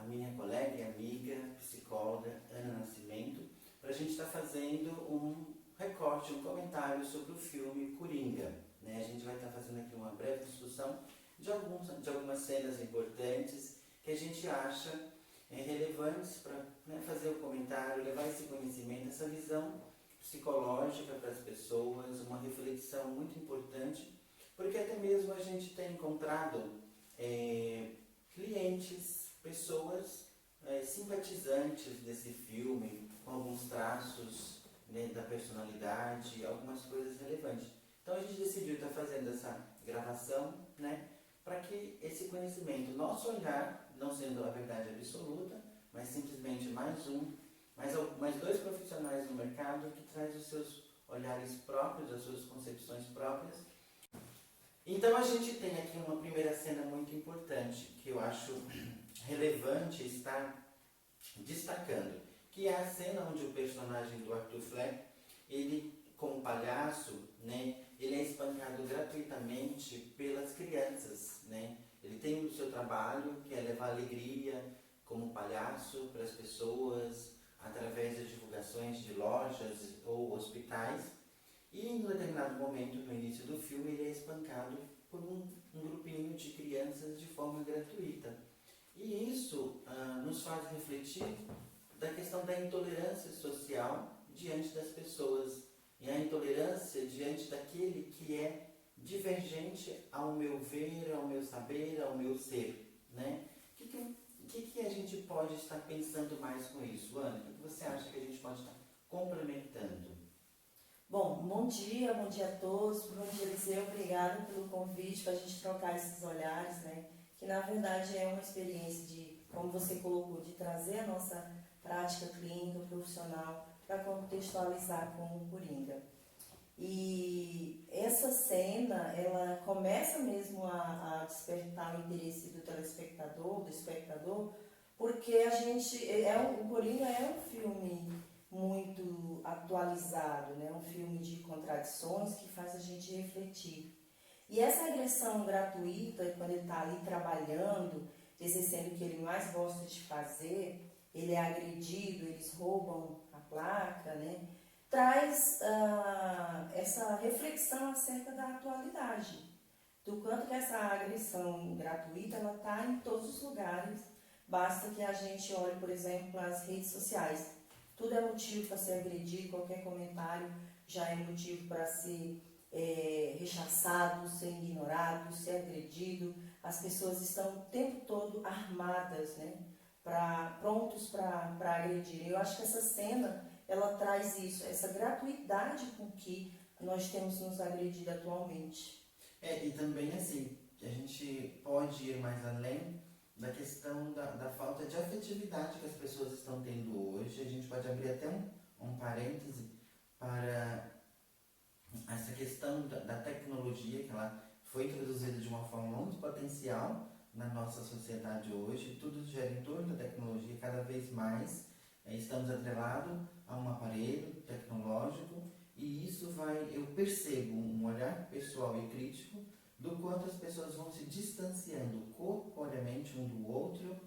a minha colega e amiga, psicóloga Ana Nascimento, para a gente estar fazendo um recorte, um comentário sobre o filme Coringa. A gente vai estar fazendo aqui uma breve discussão de algumas cenas importantes que a gente acha relevantes para fazer o comentário, levar esse conhecimento, essa visão psicológica para as pessoas, uma reflexão muito importante, porque até mesmo a gente tem encontrado clientes, pessoas simpatizantes desse filme, com alguns traços da personalidade, algumas coisas relevantes. Então a gente decidiu estar fazendo essa gravação, para que esse conhecimento, nosso olhar, não sendo a verdade absoluta, mas simplesmente mais dois profissionais no mercado que traz os seus olhares próprios, as suas concepções próprias. Então a gente tem aqui uma primeira cena muito importante, que eu acho relevante estar destacando, que é a cena onde o personagem do Arthur Fleck, ele como palhaço, ele é espancado gratuitamente pelas crianças, Ele tem o seu trabalho, que é levar alegria como palhaço para as pessoas, através das divulgações de lojas ou hospitais. E em um determinado momento, no início do filme, ele é espancado por um grupinho de crianças de forma gratuita. E isso nos faz refletir da questão da intolerância social diante das pessoas. E a intolerância diante daquele que é divergente ao meu ver, ao meu saber, ao meu ser. O que a gente pode estar pensando mais com isso, Ana? O que você acha que a gente pode estar complementando? Bom dia a todos, bom dia, Eliseu, obrigada pelo convite para a gente trocar esses olhares, que na verdade é uma experiência de, como você colocou, de trazer a nossa prática clínica profissional para contextualizar com o Coringa. E essa cena, ela começa mesmo a despertar o interesse do telespectador, do espectador, porque o Coringa é um filme muito atualizado, um filme de contradições que faz a gente refletir. E essa agressão gratuita, quando ele está ali trabalhando, exercendo o que ele mais gosta de fazer, ele é agredido, eles roubam a placa, traz essa reflexão acerca da atualidade, do quanto que essa agressão gratuita está em todos os lugares. Basta que a gente olhe, por exemplo, as redes sociais. Tudo é motivo para ser agredido, qualquer comentário já é motivo para ser rechaçado, ser ignorado, ser agredido. As pessoas estão o tempo todo armadas, prontos para agredir. Eu acho que essa cena, ela traz isso, essa gratuidade com que nós temos nos agredido atualmente. E também assim, a gente pode ir mais além da questão da falta de afetividade que as pessoas estão tendo hoje. A gente pode abrir até um parêntese para essa questão da tecnologia, que ela foi introduzida de uma forma muito potencial na nossa sociedade hoje. Tudo gira em torno da tecnologia, cada vez mais estamos atrelados a um aparelho tecnológico, e isso eu percebo um olhar pessoal e crítico do quanto as pessoas vão se distanciando corporeamente um do outro,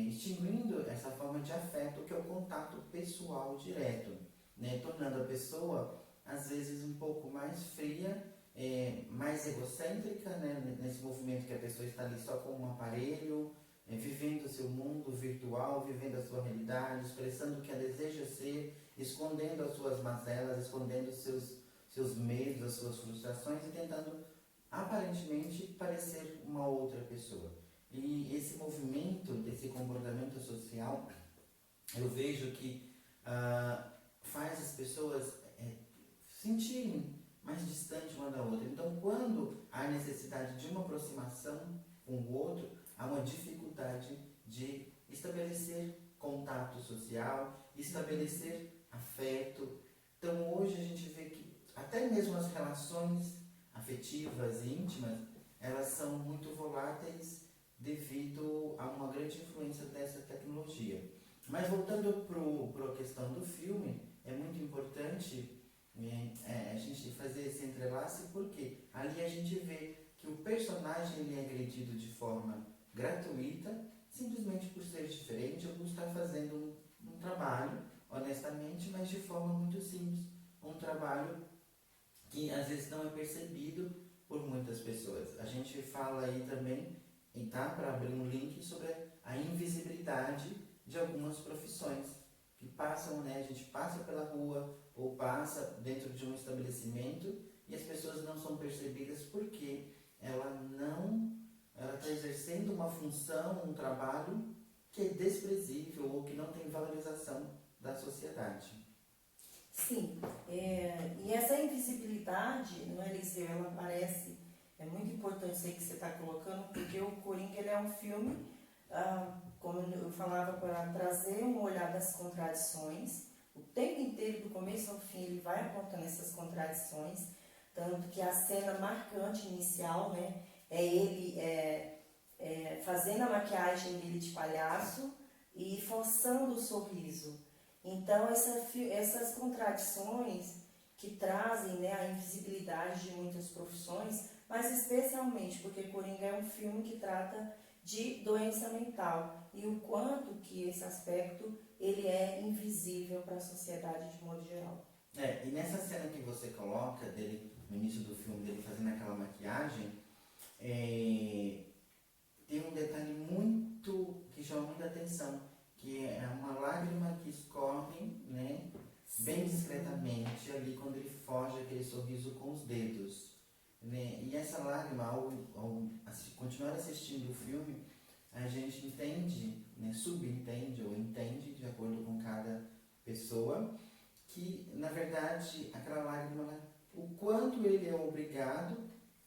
extinguindo essa forma de afeto, que é o contato pessoal direto, tornando a pessoa, às vezes, um pouco mais fria, mais egocêntrica, nesse movimento que a pessoa está ali só com um aparelho, vivendo o seu mundo virtual, vivendo a sua realidade, expressando o que ela deseja ser, escondendo as suas mazelas, escondendo os seus medos, as suas frustrações, e tentando aparentemente parecer uma outra pessoa. E esse movimento, esse comportamento social, eu vejo que faz as pessoas sentirem mais distante uma da outra. Então, quando há necessidade de uma aproximação com o outro, há uma dificuldade de estabelecer contato social, estabelecer afeto. Então, hoje a gente vê que até mesmo as relações afetivas e íntimas, elas são muito voláteis devido a uma grande influência dessa tecnologia. Mas voltando para a questão do filme, é muito importante a gente fazer esse entrelace, porque ali a gente vê que o personagem ele é agredido de forma gratuita, simplesmente por ser diferente ou por estar fazendo um trabalho, honestamente, mas de forma muito simples. Um trabalho que às vezes não é percebido por muitas pessoas. A gente fala aí também, e tá para abrir um link sobre a invisibilidade de algumas profissões que passam, né? A gente passa pela rua ou passa dentro de um estabelecimento e as pessoas não são percebidas porque ela está exercendo uma função, um trabalho que é desprezível ou que não tem valorização da sociedade. Sim, e essa invisibilidade, no Eliseu, ela aparece, é muito importante isso aí que você está colocando, porque o Coringa ele é um filme, como eu falava, para trazer um olhar das contradições, o tempo inteiro, do começo ao fim, ele vai apontando essas contradições, tanto que a cena marcante inicial, né, é ele fazendo a maquiagem dele de palhaço e forçando o sorriso. Então, essas contradições que trazem, né, a invisibilidade de muitas profissões, mas especialmente porque Coringa é um filme que trata de doença mental e o quanto que esse aspecto ele é invisível para a sociedade de modo geral. E nessa cena que você coloca dele, no início do filme, dele fazendo aquela maquiagem, tem um detalhe muito que chama muita atenção, que é uma lágrima que escorre, né, bem discretamente ali quando ele foge aquele sorriso com os dedos, né? E essa lágrima, ao continuar assistindo o filme, a gente entende, né, subentende ou entende, de acordo com cada pessoa, que na verdade aquela lágrima, o quanto ele é obrigado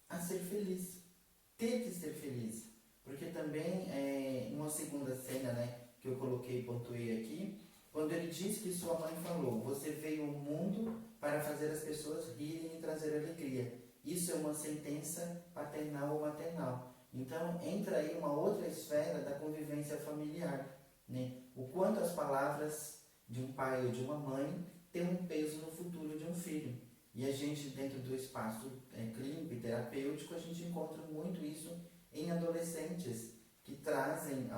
a ser feliz, ter que ser feliz. Porque também, numa segunda cena, né, que eu coloquei, pontuei aqui, quando ele diz que sua mãe falou: você veio ao mundo para fazer as pessoas rirem e trazer alegria. Isso é uma sentença paternal ou maternal. Então, entra aí uma outra esfera da convivência familiar, né? O quanto as palavras de um pai ou de uma mãe têm um peso no futuro de um filho. E a gente, dentro do espaço clínico e terapêutico, a gente encontra muito isso em adolescentes que trazem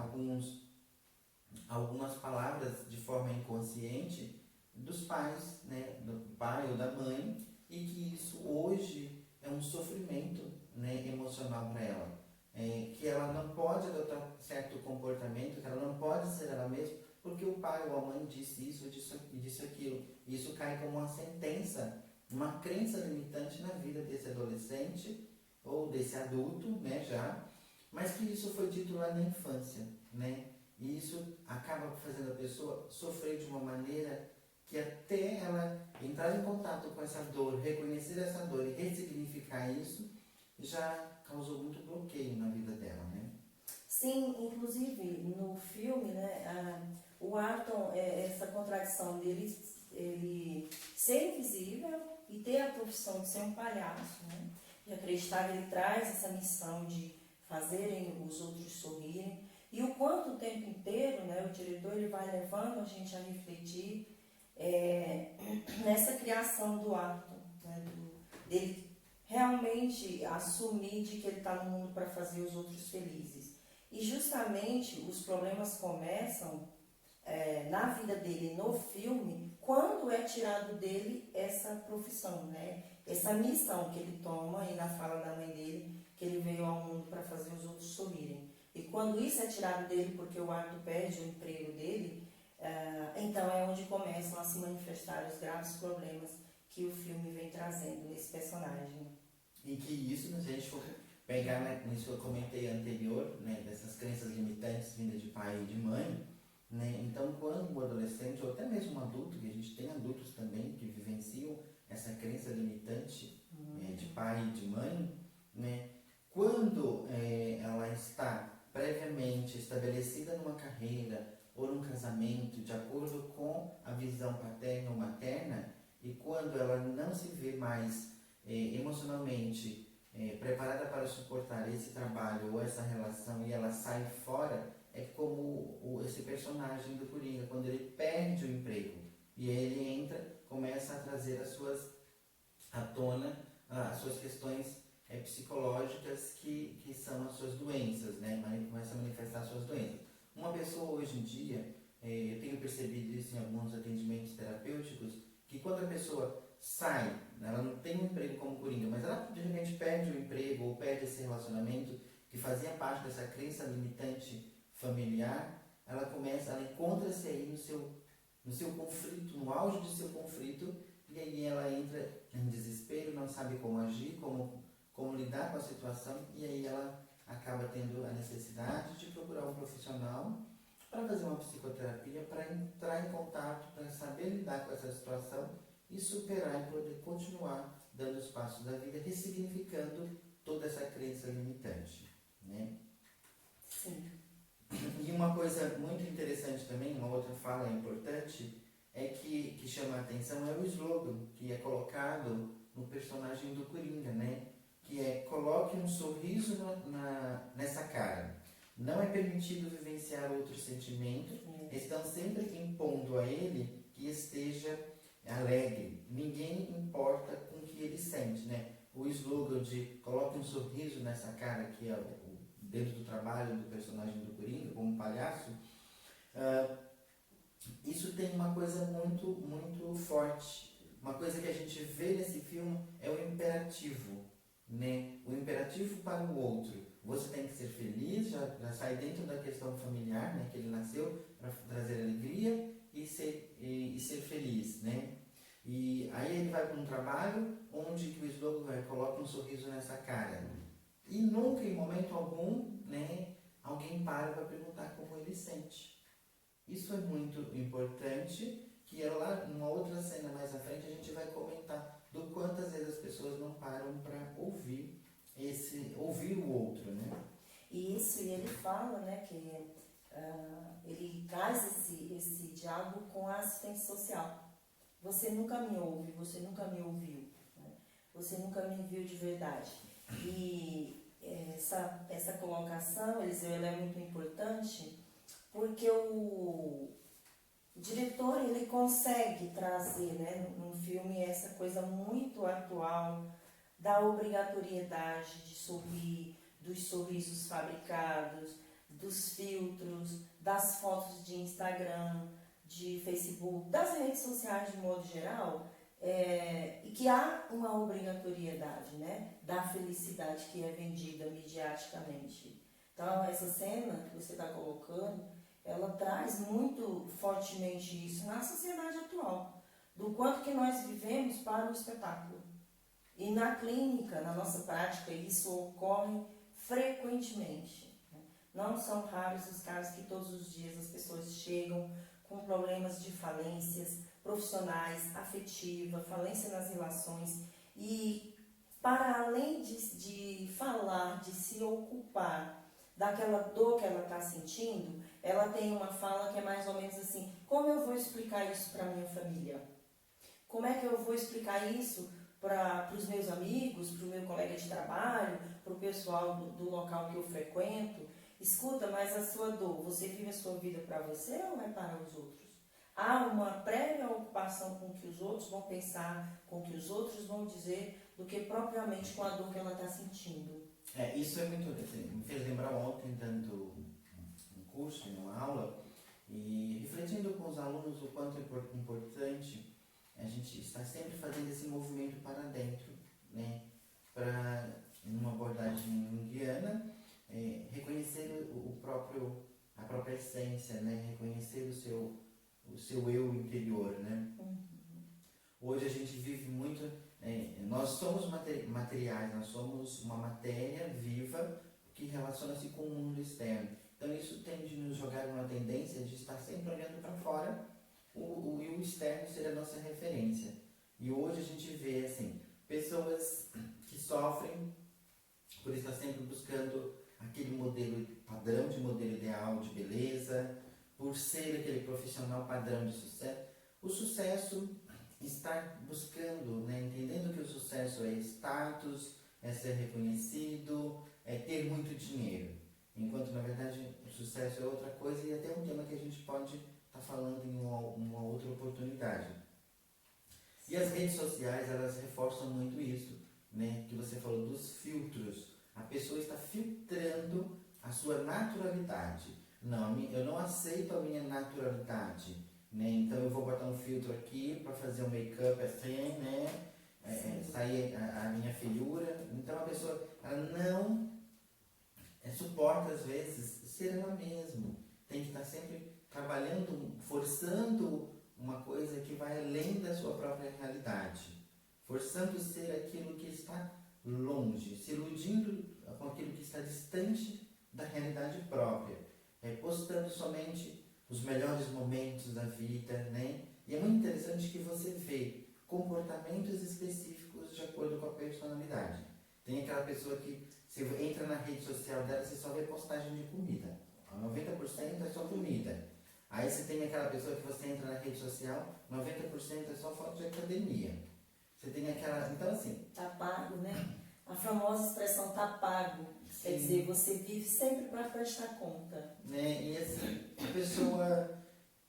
algumas palavras de forma inconsciente dos pais, né, do pai ou da mãe, e que isso hoje é um sofrimento, né, emocional para ela. Que ela não pode adotar certo comportamento, que ela não pode ser ela mesma, porque o pai ou a mãe disse isso e disse aquilo. Isso cai como uma sentença, uma crença limitante na vida desse adolescente ou desse adulto, né, já, mas que isso foi dito lá na infância, né? E isso acaba fazendo a pessoa sofrer de uma maneira que até ela entrar em contato com essa dor, reconhecer essa dor e ressignificar isso, já causou muito bloqueio na vida dela, né? Sim, inclusive no filme, né, o Arton, essa contradição dele, ele ser invisível e ter a profissão de ser um palhaço, né? De acreditar que ele traz essa missão de fazerem os outros sorrirem. E o quanto o tempo inteiro, né, o diretor ele vai levando a gente a refletir nessa criação do Arton, né, dele realmente assumir de que ele está no mundo para fazer os outros felizes. E justamente os problemas começam na vida dele no filme quando é tirado dele essa profissão, né? Essa missão que ele toma, e na fala da mãe dele, que ele veio ao mundo para fazer os outros sorrirem. E quando isso é tirado dele porque o Arthur perde o emprego dele, então é onde começam a se manifestar os graves problemas que o filme vem trazendo nesse personagem. E que isso, se a gente for pegar, né, nisso que eu comentei anterior, né, dessas crenças limitantes vindas de pai e de mãe, né, então quando o adolescente, ou até mesmo um adulto, que a gente tem adultos também que vivenciam essa crença limitante de pai e de mãe, né, quando ela está previamente estabelecida numa carreira ou num casamento de acordo com a visão paterna ou materna, e quando ela não se vê mais emocionalmente preparada para suportar esse trabalho ou essa relação e ela sai fora, é como esse personagem do Coringa, quando ele perde o emprego e ele entra, começa a trazer à tona as suas questões psicológicas que são as suas doenças, né? Começa a manifestar as suas doenças. pessoa hoje em dia, eu tenho percebido isso em alguns atendimentos terapêuticos, que quando a pessoa sai, ela não tem um emprego como coringa, mas ela de repente perde o emprego ou perde esse relacionamento que fazia parte dessa crença limitante familiar, ela encontra-se aí no seu conflito, no auge do seu conflito, e aí ela entra em desespero, não sabe como agir, como lidar com a situação, e aí ela acaba tendo a necessidade de procurar um profissional para fazer uma psicoterapia, para entrar em contato, para saber lidar com essa situação e superar e poder continuar dando os passos da vida, ressignificando toda essa crença limitante, né? Sim. E uma coisa muito interessante também, uma outra fala importante, é que chama a atenção é o slogan que é colocado no personagem do Coringa, né? Que é: coloque um sorriso nessa cara. Não é permitido vivenciar outros sentimentos, estão sempre impondo a ele que esteja alegre. Ninguém importa com o que ele sente, né? O slogan de coloque um sorriso nessa cara, que é dentro do trabalho do personagem do Coringa, como palhaço, isso tem uma coisa muito, muito forte. Uma coisa que a gente vê nesse filme é o imperativo, né? O imperativo para o outro. Você tem que ser feliz, já sai dentro da questão familiar, né? Que ele nasceu para trazer alegria e ser feliz, né? E aí ele vai para um trabalho onde que o slogan coloca um sorriso nessa cara. E nunca, em momento algum, né, alguém para perguntar como ele sente. Isso é muito importante, que é lá numa outra cena mais à frente a gente vai comentar do quantas vezes as pessoas não param para ouvir o outro, né? Isso, e ele fala, né, que ele traz esse diálogo com a assistência social. Você nunca me ouve, você nunca me ouviu, né? Você nunca me viu de verdade. E essa colocação, Eliseu, ela é muito importante porque o diretor ele consegue trazer, né, num filme essa coisa muito atual da obrigatoriedade de sorrir, dos sorrisos fabricados, dos filtros, das fotos de Instagram, de Facebook, das redes sociais de modo geral, e que há uma obrigatoriedade, né, da felicidade que é vendida mediaticamente. Então, essa cena que você está colocando, ela traz muito fortemente isso na sociedade atual, do quanto que nós vivemos para o espetáculo. E na clínica, na nossa prática, isso ocorre frequentemente. Não são raros os casos que todos os dias as pessoas chegam com problemas de falências profissionais, afetiva, falência nas relações, e para além de falar, de se ocupar daquela dor que ela está sentindo, ela tem uma fala que é mais ou menos assim: como eu vou explicar isso para a minha família? Como é que eu vou explicar isso para os meus amigos, para o meu colega de trabalho, para o pessoal do local que eu frequento? Escuta, mas a sua dor, você vive a sua vida para você ou é para os outros? Há uma prévia ocupação com o que os outros vão pensar, com o que os outros vão dizer, do que propriamente com a dor que ela está sentindo. Isso é muito, assim, me fez lembrar ontem, dando um curso, uma aula, e refletindo com os alunos o quanto é importante a gente estar sempre fazendo esse movimento para dentro, né? Para, numa abordagem junguiana, reconhecer a própria essência, né? Reconhecer o seu eu interior, né? Hoje a gente vive muito, nós somos materiais, nós somos uma matéria viva que relaciona-se com o mundo externo. Então isso tende a nos jogar uma tendência de estar sempre olhando para fora, e o externo ser a nossa referência. E hoje a gente vê assim, pessoas que sofrem por estar sempre buscando aquele padrão de modelo ideal de beleza, por ser aquele profissional padrão de sucesso. O sucesso está buscando, né, entendendo que o sucesso é status, é ser reconhecido, é ter muito dinheiro. Enquanto, na verdade, o sucesso é outra coisa, e até um tema que a gente pode estar falando em uma outra oportunidade. E as redes sociais, elas reforçam muito isso, né, que você falou dos filtros. A pessoa está filtrando a sua naturalidade. Não, eu não aceito a minha naturalidade, né? Então eu vou botar um filtro aqui para fazer um make-up assim, né? Sair a minha feiura. Então a pessoa, ela não suporta às vezes ser ela mesma. Tem que estar sempre trabalhando, forçando uma coisa que vai além da sua própria realidade. Forçando ser aquilo que está longe, se iludindo com aquilo que está distante da realidade própria. Postando somente os melhores momentos da vida, né? E é muito interessante que você vê comportamentos específicos de acordo com a personalidade. Tem aquela pessoa que você entra na rede social dela, você só vê postagem de comida. 90% é só comida. Aí você tem aquela pessoa que você entra na rede social, 90% é só foto de academia. Você tem aquela... Então assim... Tá pago, né? A famosa expressão tá pago. Sim. Quer dizer, você vive sempre para prestar conta. Né? E assim, a pessoa...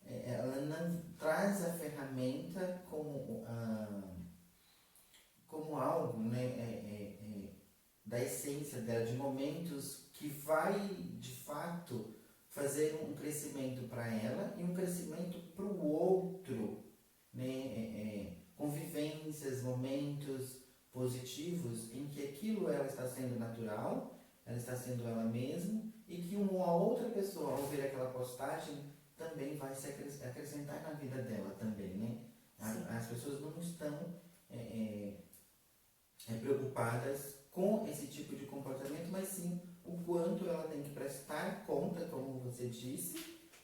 ela não traz a ferramenta como algo, né, da essência dela, de momentos que vai, de fato, fazer um crescimento para ela e um crescimento para o outro, né, convivências, momentos positivos em que aquilo ela está sendo natural, ela está sendo ela mesma e que uma outra pessoa, ao ver aquela postagem, também vai se acrescentar na vida dela também, né? As pessoas não estão preocupadas com esse tipo de comportamento, mas sim o quanto ela tem que prestar conta, como você disse,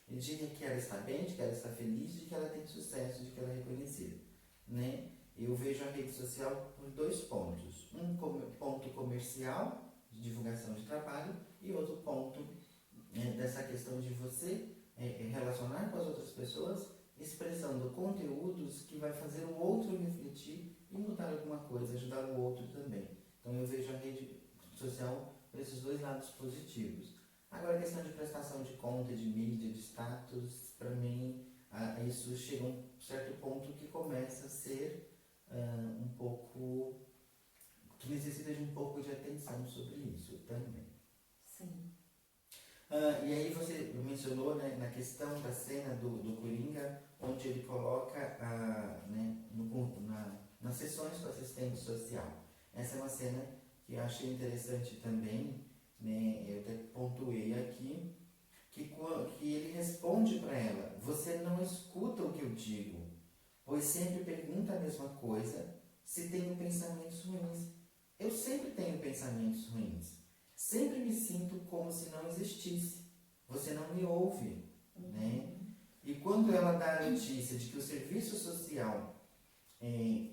de que ela está bem, de que ela está feliz, de que ela tem sucesso, de que ela é reconhecida, né? Eu vejo a rede social por 2 pontos. Um ponto comercial, de divulgação de trabalho, e outro ponto dessa questão de você relacionar com as outras pessoas, expressando conteúdos que vai fazer o outro refletir e mudar alguma coisa, ajudar o outro também. Então eu vejo a rede social por esses 2 lados positivos. Agora a questão de prestação de conta, de mídia, de status, para mim isso chega a um certo ponto que começa a ser um pouco, que necessita de um pouco de atenção sobre isso também. Sim. E aí você mencionou, né, na questão da cena do Coringa, onde ele coloca né, nas sessões com assistente social. Essa é uma cena que eu achei interessante também, né, eu até pontuei aqui, que ele responde para ela: você não escuta o que eu digo, pois sempre pergunta a mesma coisa se tenho pensamentos ruins. Eu sempre tenho pensamentos ruins. Sempre me sinto como se não existisse. Você não me ouve, né? E quando ela dá a notícia de que o serviço social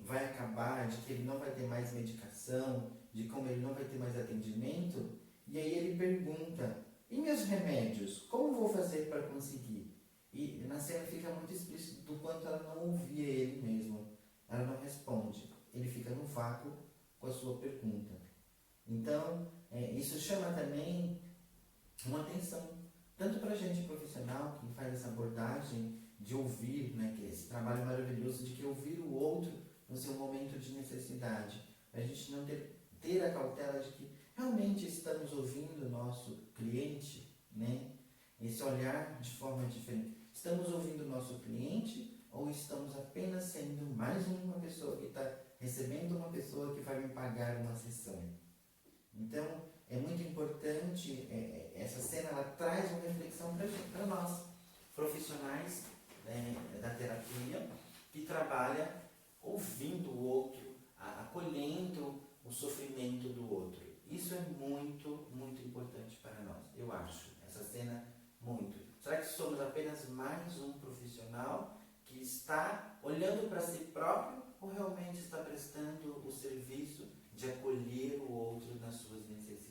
vai acabar, de que ele não vai ter mais medicação, de como ele não vai ter mais atendimento, e aí ele pergunta: e meus remédios? Como vou fazer para conseguir? E na cena fica muito explícito do quanto ela não ouvia ele mesmo. Ela não responde. Ele fica no vácuo com a sua pergunta. Então, isso chama também uma atenção, tanto para a gente profissional que faz essa abordagem de ouvir, né, que é esse trabalho maravilhoso de que ouvir o outro no seu momento de necessidade. A gente não ter a cautela de que realmente estamos ouvindo o nosso cliente, né? Esse olhar de forma diferente. Estamos ouvindo o nosso cliente ou estamos apenas sendo mais uma pessoa que está recebendo uma pessoa que vai me pagar uma sessão? Então, é muito importante, essa cena ela traz uma reflexão para nós, profissionais da terapia, que trabalha ouvindo o outro, acolhendo o sofrimento do outro. Isso é muito, muito importante para nós, eu acho, essa cena muito. Será que somos apenas mais um profissional que está olhando para si próprio ou realmente está prestando o serviço de acolher o outro nas suas necessidades?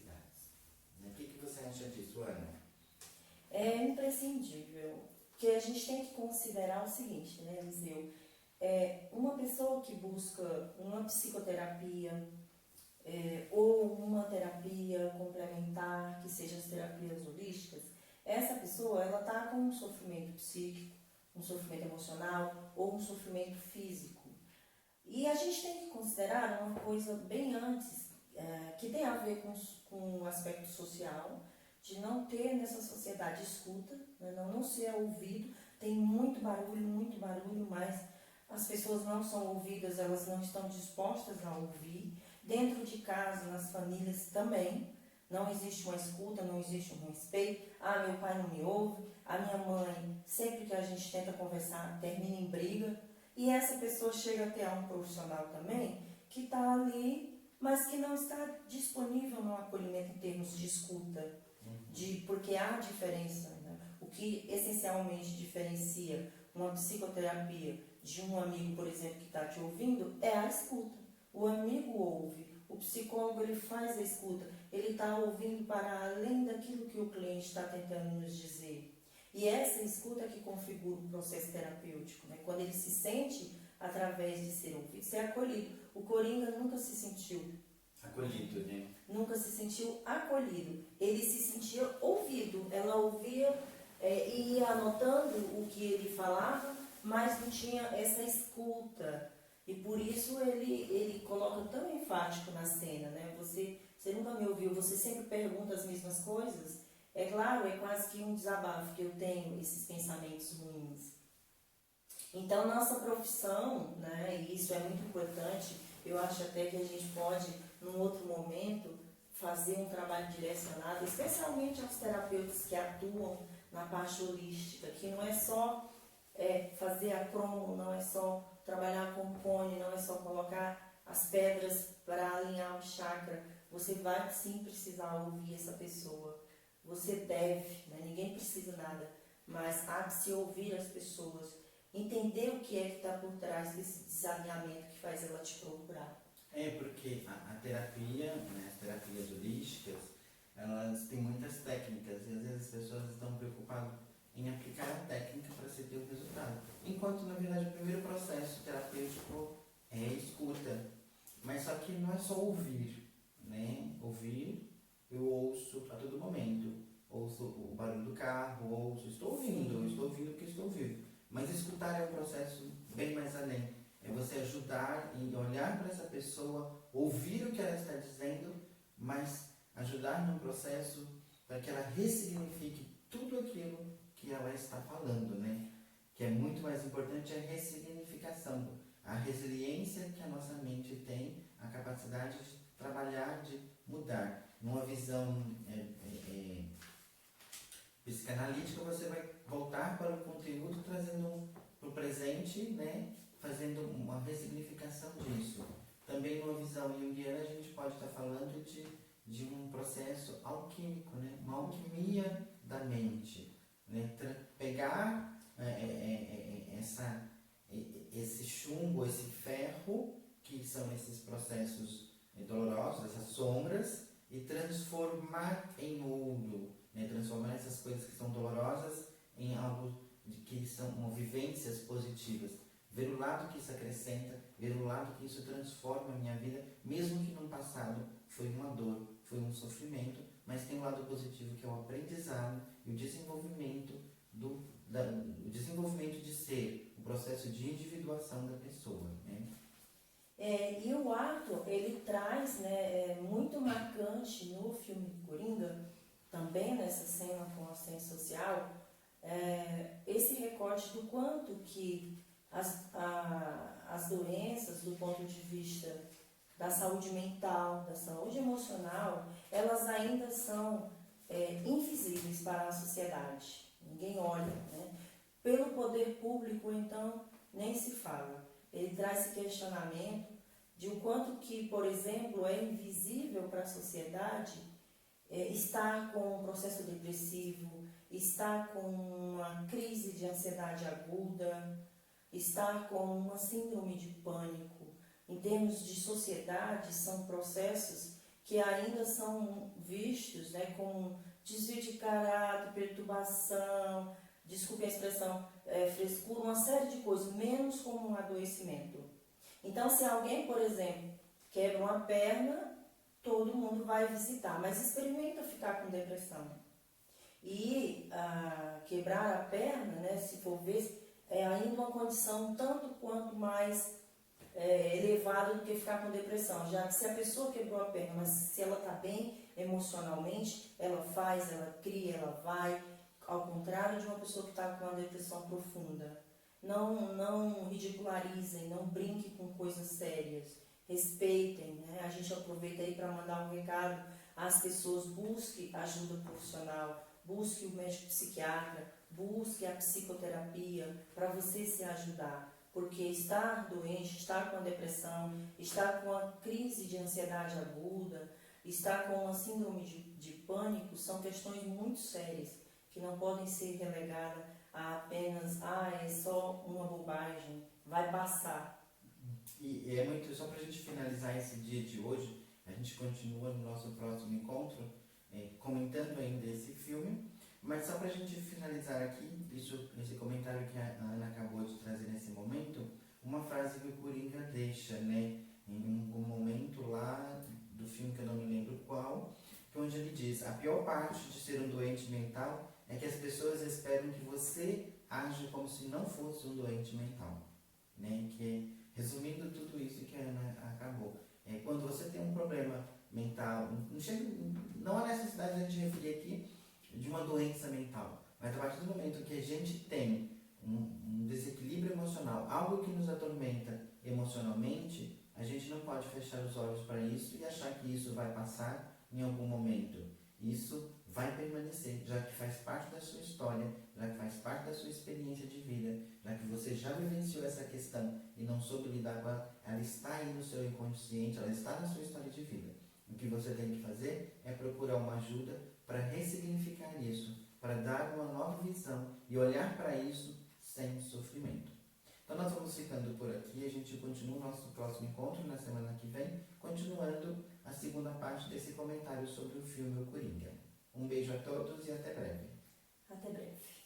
O que você acha disso, Ana? É imprescindível, porque a gente tem que considerar o seguinte, né, Eliseu? Uma pessoa que busca uma psicoterapia ou uma terapia complementar, que seja as terapias holísticas, essa pessoa ela está com um sofrimento psíquico, um sofrimento emocional ou um sofrimento físico. E a gente tem que considerar uma coisa bem antes, que tem a ver com o aspecto social, de não ter nessa sociedade escuta, né? Não ser ouvido. Tem muito barulho, mas as pessoas não são ouvidas, elas não estão dispostas a ouvir. Dentro de casa, nas famílias também, não existe uma escuta, não existe um respeito. Ah, meu pai não me ouve, a minha mãe, sempre que a gente tenta conversar, termina em briga. E essa pessoa chega até a um profissional também, que está ali, mas que não está disponível no acolhimento em termos de escuta, porque há diferença, né? O que essencialmente diferencia uma psicoterapia de um amigo, por exemplo, que está te ouvindo, é a escuta. O amigo ouve, o psicólogo ele faz a escuta, ele está ouvindo para além daquilo que o cliente está tentando nos dizer. E essa escuta que configura o processo terapêutico, né? Quando ele se sente, através de ser ouvido, ser acolhido. O Coringa nunca se sentiu acolhido, né? Nunca se sentiu acolhido. Ele se sentia ouvido. Ela ouvia e ia anotando o que ele falava, mas não tinha essa escuta. E por isso ele coloca tão enfático na cena, né? Você nunca me ouviu, você sempre pergunta as mesmas coisas. É claro, é quase que um desabafo que eu tenho, esses pensamentos ruins. Então, nossa profissão, né, e isso é muito importante, eu acho até que a gente pode, num outro momento, fazer um trabalho direcionado, especialmente aos terapeutas que atuam na parte holística, que não é só fazer a cromo, não é só trabalhar com cone, não é só colocar as pedras para alinhar o chakra. Você vai sim precisar ouvir essa pessoa. Você deve, né? Ninguém precisa nada, mas há de se ouvir as pessoas, entender o que é que está por trás desse desalinhamento que faz ela te procurar. Porque a terapia, né, as terapias holísticas, elas têm muitas técnicas e às vezes as pessoas estão preocupadas em aplicar a técnica para se ter o resultado. Enquanto, na verdade, o primeiro processo terapêutico é a escuta. Mas só que não é só ouvir, né? Ouvir, eu ouço a todo momento. Ouço o barulho do carro, estou ouvindo porque estou vivo. Mas escutar é um processo bem mais além. É você ajudar e olhar para essa pessoa, ouvir o que ela está dizendo, mas ajudar no processo para que ela ressignifique tudo aquilo que ela está falando, né? Que é muito mais importante a ressignificação, a resiliência que a nossa mente tem, a capacidade de trabalhar, de mudar. Numa visão psicanalítica, você vai voltar para o conteúdo, trazendo para o presente, né? Fazendo uma ressignificação disso. Também numa visão junguiana, a gente pode estar falando de um processo alquímico, né? Uma alquimia da mente. Né? Pegar esse chumbo, esse ferro, que são esses processos dolorosos, essas sombras, e transformar em ouro, né? Transformar essas coisas que são dolorosas em algo que são vivências positivas. Ver o lado que isso acrescenta, ver o lado que isso transforma a minha vida, mesmo que no passado foi uma dor, foi um sofrimento, mas tem um lado positivo que é o aprendizado e o desenvolvimento o desenvolvimento de ser, o processo de individuação da pessoa, né? E o Arthur, ele traz, né, muito marcante no filme Coringa, também nessa cena com assistência social, esse recorte do quanto que as doenças, do ponto de vista da saúde mental, da saúde emocional, elas ainda são invisíveis para a sociedade. Ninguém olha, né? Pelo poder público, então, nem se fala. Ele traz esse questionamento de o quanto que, por exemplo, é invisível para a sociedade estar com um processo depressivo, estar com uma crise de ansiedade aguda, estar com uma síndrome de pânico. Em termos de sociedade, são processos que ainda são vistos, né, como desvio de caráter, perturbação, desculpe a expressão, frescura, uma série de coisas, menos como um adoecimento. Então, se alguém, por exemplo, quebra uma perna, todo mundo vai visitar, mas experimenta ficar com depressão. E quebrar a perna, né, se for ver, é ainda uma condição tanto quanto mais elevada do que ficar com depressão, já que se a pessoa quebrou a perna, mas se ela está bem emocionalmente, ela faz, ela cria, ela vai, ao contrário de uma pessoa que está com uma depressão profunda. Não ridicularizem, não brinquem com coisas sérias, respeitem, né? A gente aproveita aí para mandar um recado às pessoas: busque ajuda profissional, busque o médico psiquiatra, busque a psicoterapia para você se ajudar. Porque estar doente, estar com a depressão, estar com a crise de ansiedade aguda, estar com uma síndrome de pânico são questões muito sérias que não podem ser relegadas a apenas, é só uma bobagem, vai passar. E é muito, só para a gente finalizar esse dia de hoje, a gente continua no nosso próximo encontro, comentando ainda esse filme, mas só para a gente finalizar aqui, esse comentário que a Ana acabou de trazer nesse momento, uma frase que o Coringa deixa, né, em um momento lá do filme que eu não me lembro qual, onde ele diz: a pior parte de ser um doente mental é que as pessoas esperam que você age como se não fosse um doente mental, né? Que resumindo tudo isso que a Ana acabou, quando você tem um problema mental, não há necessidade de a gente referir aqui de uma doença mental, mas a partir do momento que a gente tem um desequilíbrio emocional, algo que nos atormenta emocionalmente, a gente não pode fechar os olhos para isso e achar que isso vai passar em algum momento. Isso vai permanecer, já que faz parte da sua história, já que faz parte da sua experiência de vida, já que você já vivenciou essa questão e não soube lidar com ela, ela está aí no seu inconsciente, ela está na sua história de vida. O que você tem que fazer é procurar uma ajuda para ressignificar isso, para dar uma nova visão e olhar para isso sem sofrimento. Então nós vamos ficando por aqui, a gente continua o nosso próximo encontro na semana que vem, continuando a segunda parte desse comentário sobre o filme O Coringa. Um beijo a todos e até breve. Até breve.